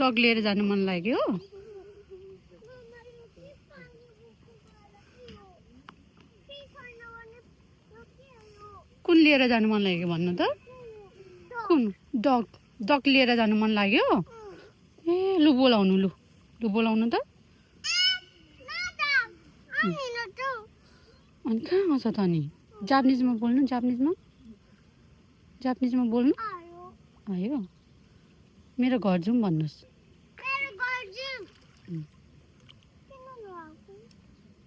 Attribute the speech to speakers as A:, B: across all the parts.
A: डग लिएर जानु मन लाग्यो कुन लिएर जानु मन लाग्यो भन्नु त कुन डग डग लिएर जानु मन लाग्यो ए लु बोलाउनु लु लु बोलाउनु त अनि कहाँ आउँछ त अनि जापानिजमा बोल्नु जापानिजमा बोल्नु आयो मेरो घर जाउँ भन्नुहोस्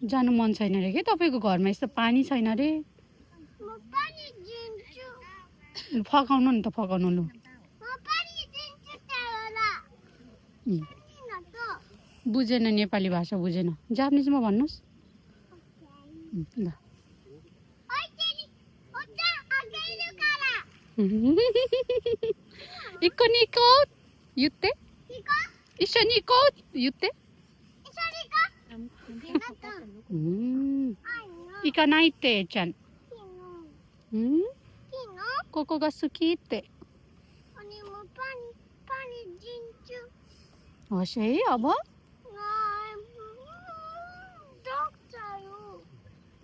A: जानु मन छैन रे के तपाईँको घरमा यस्तो पानी छैन रे फकाउनु नि त फकाउनु लु बुझेन नेपाली भाषा बुझेन जापानिजमा भन्नुहोस् ल Ikon-ikot yutte Ishan-ikot yutte Ikanaite chan Koko ga suki itte Hosh है अब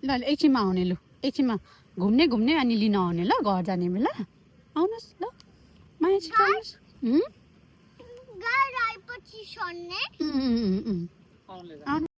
A: ल एकछिनमा आउने लु एकछिनमा घुम्ने घुम्ने अनि लिन आउने ल घर जाने बेला आउनुहोस् ल माया छिटो आउनुहोस्